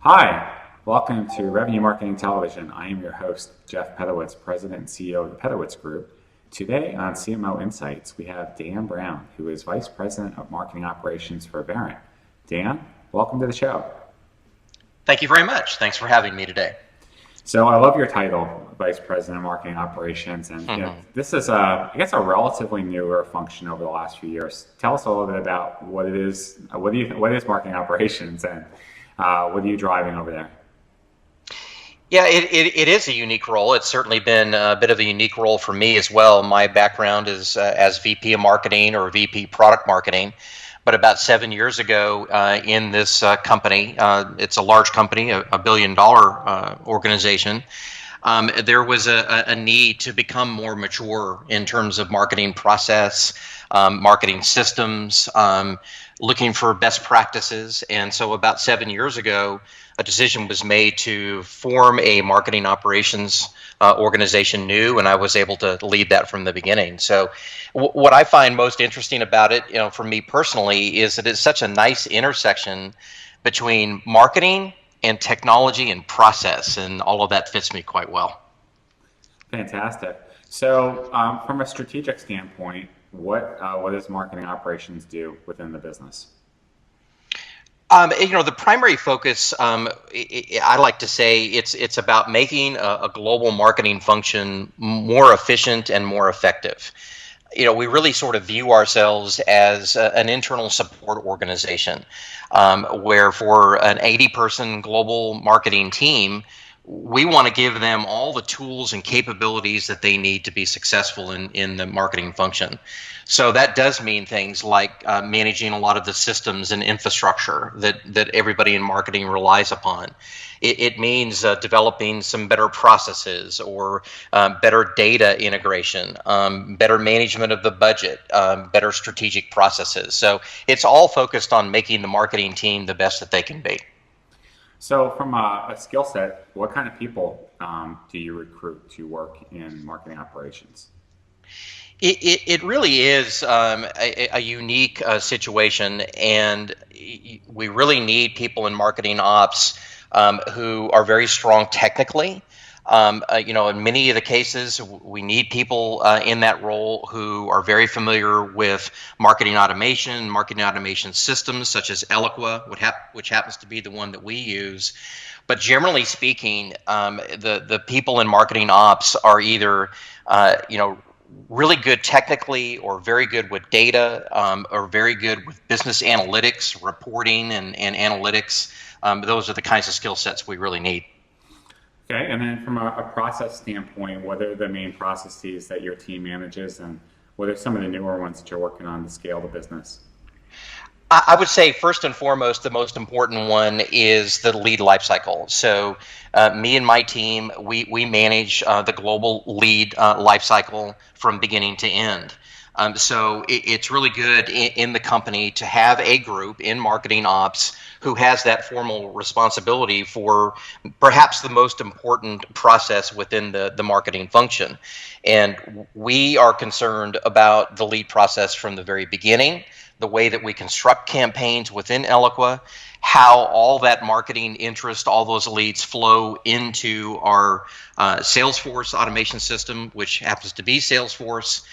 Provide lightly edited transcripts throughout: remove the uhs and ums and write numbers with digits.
Hi, welcome to Revenue Marketing Television. I am your host, Jeff Pedowitz, President and CEO of the Pedowitz Group. Today on CMO Insights, we have Dan Brown, who is Vice President of Marketing Operations for Verint. Dan, welcome to the show. Thank you very much. Thanks for having me today. So I love your title, Vice President of Marketing Operations, and this is I guess a relatively newer function over the last few years. Tell us a little bit about what it is. What is marketing operations, and what are you driving over there? Yeah, it is a unique role. It's certainly been a bit of a unique role for me as well. My background is as VP of Marketing or VP Product Marketing. But about 7 years ago in this company, it's a large company, a billion-dollar organization, there was a need to become more mature in terms of marketing process, marketing systems, looking for best practices. And so about 7 years ago, a decision was made to form a marketing operations organization new, and I was able to lead that from the beginning. So what I find most interesting about it, for me personally, is that it's such a nice intersection between marketing and technology and process, and all of that fits me quite well. Fantastic. So from a strategic standpoint, what does marketing operations do within the business? The primary focus, I like to say, it's about making a global marketing function more efficient and more effective. We really sort of view ourselves as an internal support organization, where for an 80-person global marketing team, we want to give them all the tools and capabilities that they need to be successful in the marketing function. So that does mean things like managing a lot of the systems and infrastructure that everybody in marketing relies upon. It means developing some better processes or better data integration, better management of the budget, better strategic processes. So it's all focused on making the marketing team the best that they can be. So from a skill set, what kind of people do you recruit to work in marketing operations? It really is a unique situation, and we really need people in marketing ops who are very strong technically. In many of the cases, we need people in that role who are very familiar with marketing automation systems such as Eloqua, which happens to be the one that we use. But generally speaking, the people in marketing ops are either, really good technically, or very good with data, or very good with business analytics, reporting, and analytics. Those are the kinds of skill sets we really need. Okay, and then from a process standpoint, what are the main processes that your team manages, and what are some of the newer ones that you're working on to scale the business? I would say first and foremost, the most important one is the lead lifecycle. So me and my team, we manage the global lead lifecycle from beginning to end. So it's really good in the company to have a group in marketing ops who has that formal responsibility for perhaps the most important process within the marketing function. And we are concerned about the lead process from the very beginning, the way that we construct campaigns within Eloqua, how all that marketing interest, all those leads flow into our Salesforce automation system, which happens to be Salesforce.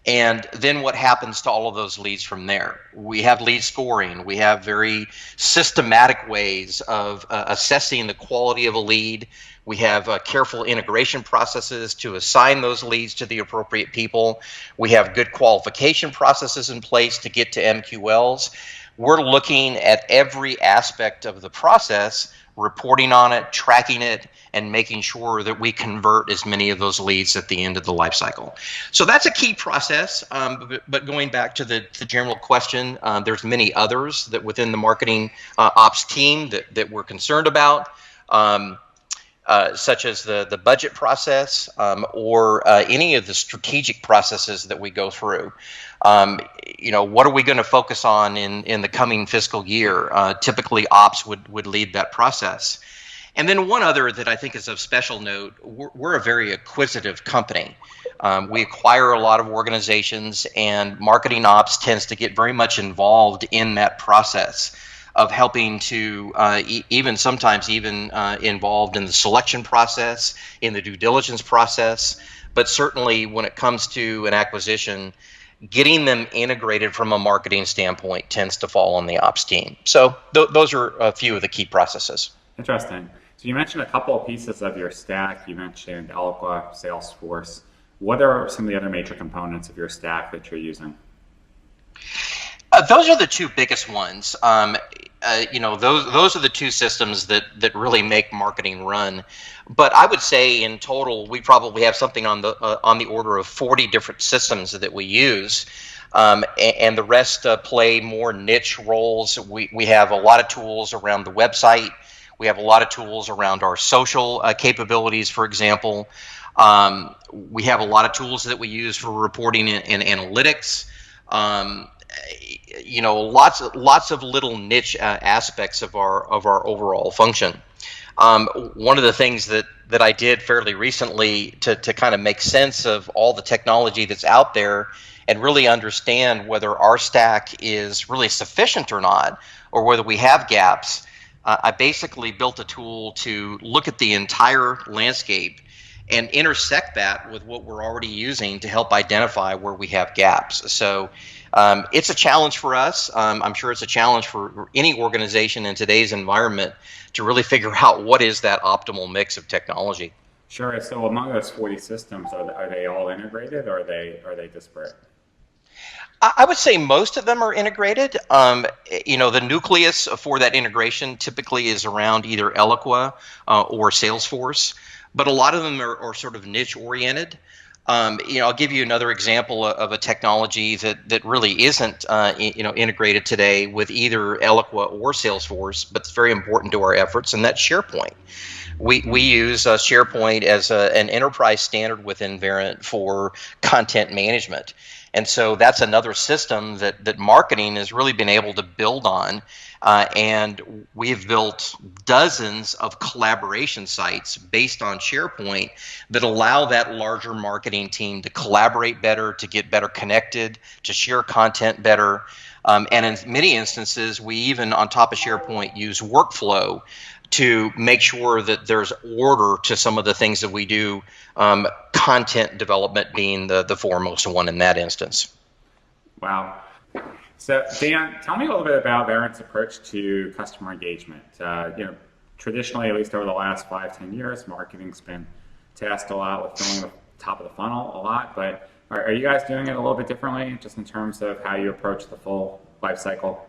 And then what happens to all of those leads from there? We have lead scoring. We have very systematic ways of assessing the quality of a lead. We have careful integration processes to assign those leads to the appropriate people. We have good qualification processes in place to get to MQLs. We're looking at every aspect of the process, reporting on it, tracking it, and making sure that we convert as many of those leads at the end of the life cycle. So that's a key process. But going back to the general question, there's many others that within the marketing ops team that we're concerned about. Such as the budget process or any of the strategic processes that we go through. What are we going to focus on in the coming fiscal year? Typically, ops would lead that process. And then one other that I think is of special note, we're a very acquisitive company. We acquire a lot of organizations, and marketing ops tends to get very much involved in that process. of helping to even sometimes even involved in the selection process, in the due diligence process, but certainly when it comes to an acquisition, getting them integrated from a marketing standpoint tends to fall on the ops team. So those are a few of the key processes. Interesting. So you mentioned a couple of pieces of your stack. You mentioned Eloqua, Salesforce. What are some of the other major components of your stack that you're using? Those are the two biggest ones. Those are the two systems that really make marketing run. But I would say in total, we probably have something on the order of 40 different systems that we use, and the rest play more niche roles. We have a lot of tools around the website. We have a lot of tools around our social capabilities, for example. We have a lot of tools that we use for reporting and analytics. Lots of little niche aspects of our overall function. One of the things that I did fairly recently to kind of make sense of all the technology that's out there and really understand whether our stack is really sufficient or not, or whether we have gaps, I basically built a tool to look at the entire landscape and intersect that with what we're already using to help identify where we have gaps. So it's a challenge for us. I'm sure it's a challenge for any organization in today's environment to really figure out what is that optimal mix of technology. Sure. So among those 40 systems, are they all integrated or are they disparate? I would say most of them are integrated. The nucleus for that integration typically is around either Eloqua or Salesforce, but a lot of them are sort of niche oriented. I'll give you another example of a technology that really isn't integrated today with either Eloqua or Salesforce, but it's very important to our efforts, and that's SharePoint. We use SharePoint as an enterprise standard within Verint for content management. And so that's another system that marketing has really been able to build on. And we've built dozens of collaboration sites based on SharePoint that allow that larger marketing team to collaborate better, to get better connected, to share content better. And in many instances, we even, on top of SharePoint, use workflow to make sure that there's order to some of the things that we do, content development being the foremost one in that instance. Wow. So Dan, tell me a little bit about Verint's approach to customer engagement. Traditionally, at least over the last 5-10 years, marketing's been tasked a lot with filling the top of the funnel a lot, but are you guys doing it a little bit differently just in terms of how you approach the full life cycle?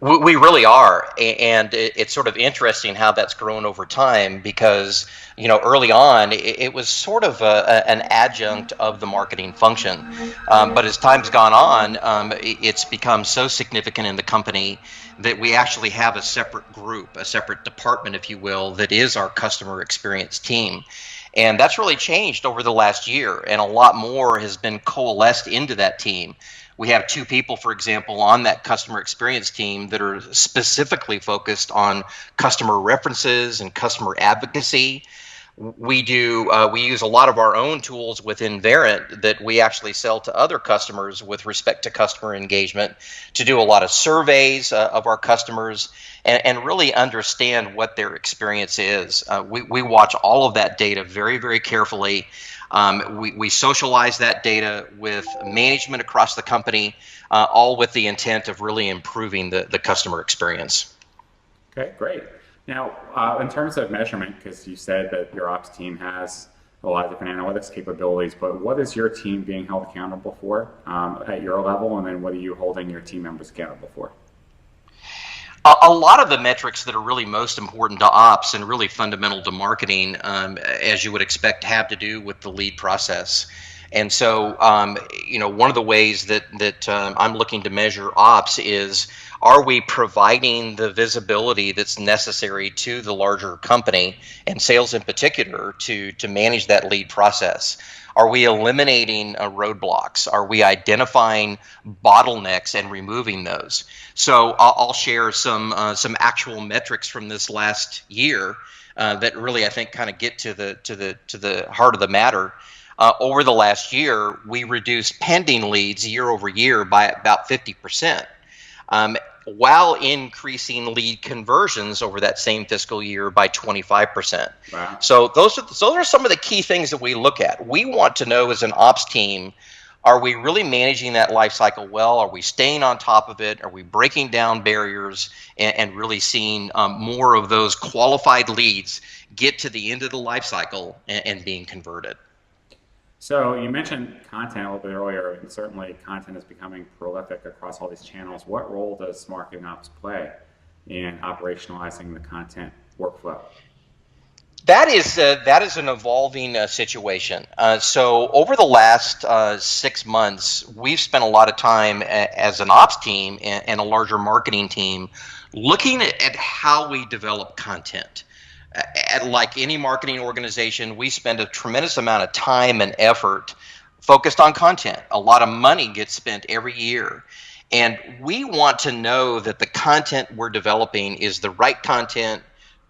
We really are, and it's sort of interesting how that's grown over time because, early on, it was sort of an adjunct of the marketing function. But as time's gone on, it's become so significant in the company that we actually have a separate group, a separate department, if you will, that is our customer experience team. And that's really changed over the last year, and a lot more has been coalesced into that team. We have 2 people, for example, on that customer experience team that are specifically focused on customer references and customer advocacy. We use a lot of our own tools within Verint that we actually sell to other customers with respect to customer engagement to do a lot of surveys of our customers and really understand what their experience is. We watch all of that data very, very carefully. We socialize that data with management across the company, all with the intent of really improving the customer experience. Okay, great. Now, in terms of measurement, because you said that your ops team has a lot of different analytics capabilities, but what is your team being held accountable for at your level, and then what are you holding your team members accountable for? A lot of the metrics that are really most important to ops and really fundamental to marketing, as you would expect, have to do with the lead process. And so, one of the ways that I'm looking to measure ops is, are we providing the visibility that's necessary to the larger company and sales in particular to manage that lead process? Are we eliminating roadblocks? Are we identifying bottlenecks and removing those? So I'll share some actual metrics from this last year that really I think kind of get to the heart of the matter. Over the last year, we reduced pending leads year over year by about 50%. while increasing lead conversions over that same fiscal year by 25%. Wow. So those are some of the key things that we look at. We want to know as an ops team, are we really managing that life cycle well? Are we staying on top of it? Are we breaking down barriers and really seeing more of those qualified leads get to the end of the life cycle and being converted? So you mentioned content a little bit earlier, and certainly content is becoming prolific across all these channels. What role does marketing ops play in operationalizing the content workflow? That is an evolving situation. So over the last 6 months, we've spent a lot of time as an ops team and a larger marketing team looking at how we develop content. Like any marketing organization, we spend a tremendous amount of time and effort focused on content. A lot of money gets spent every year. And we want to know that the content we're developing is the right content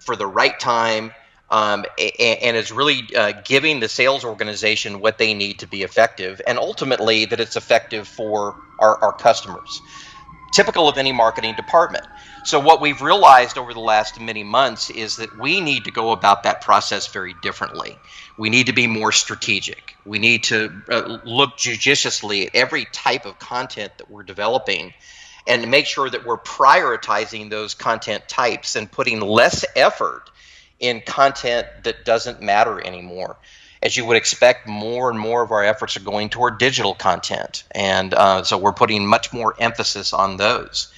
for the right time, and is really giving the sales organization what they need to be effective, and ultimately that it's effective for our customers. Typical of any marketing department. So what we've realized over the last many months is that we need to go about that process very differently. We need to be more strategic. We need to look judiciously at every type of content that we're developing and make sure that we're prioritizing those content types and putting less effort in content that doesn't matter anymore. As you would expect, more and more of our efforts are going toward digital content, and so we're putting much more emphasis on those.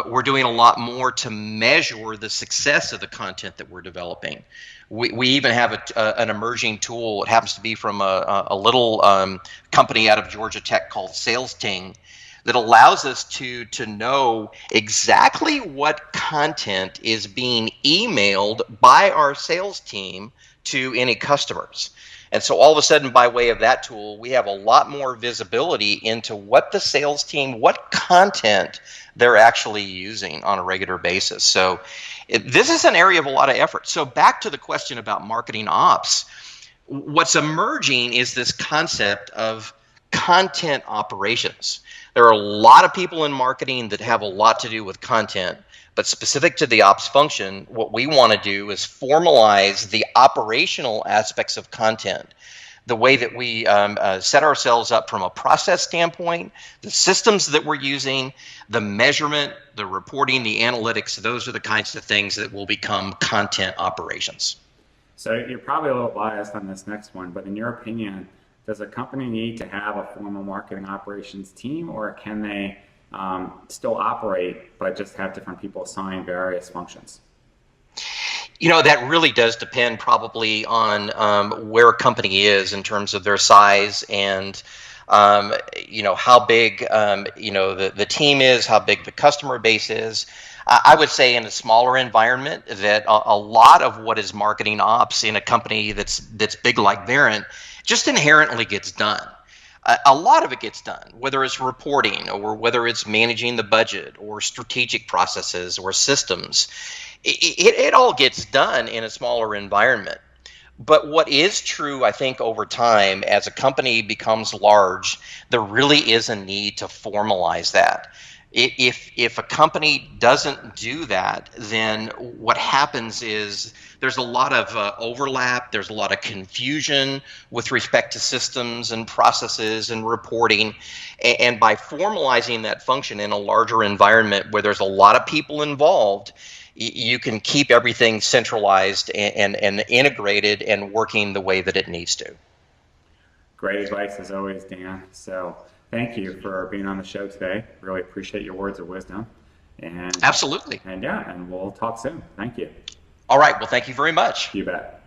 We're doing a lot more to measure the success of the content that we're developing. We even have an emerging tool. It happens to be from a little company out of Georgia Tech called Sales Ting, that allows us to know exactly what content is being emailed by our sales team to any customers. And so all of a sudden, by way of that tool, we have a lot more visibility into what the sales team, what content they're actually using on a regular basis. So this is an area of a lot of effort. So back to the question about marketing ops, what's emerging is this concept of content operations. There are a lot of people in marketing that have a lot to do with content, but specific to the ops function, what we want to do is formalize the operational aspects of content, the way that we set ourselves up from a process standpoint, the systems that we're using, the measurement, the reporting, the analytics. Those are the kinds of things that will become content operations. So you're probably a little biased on this next one, but in your opinion, does a company need to have a formal marketing operations team, or can they still operate but just have different people assigned various functions? You know, that really does depend probably on where a company is in terms of their size and how big the team is, how big the customer base is. I would say in a smaller environment that a lot of what is marketing ops in a company that's big like Verint just inherently gets done. A lot of it gets done, whether it's reporting or whether it's managing the budget or strategic processes or systems. It all gets done in a smaller environment. But what is true, I think, over time, as a company becomes large, there really is a need to formalize that. If a company doesn't do that, then what happens is there's a lot of overlap, there's a lot of confusion with respect to systems and processes and reporting. And by formalizing that function in a larger environment where there's a lot of people involved, you can keep everything centralized and integrated and working the way that it needs to. Great advice as always, Dan. So thank you for being on the show today. Really appreciate your words of wisdom. And absolutely. And we'll talk soon. Thank you. All right. Well, thank you very much. You bet.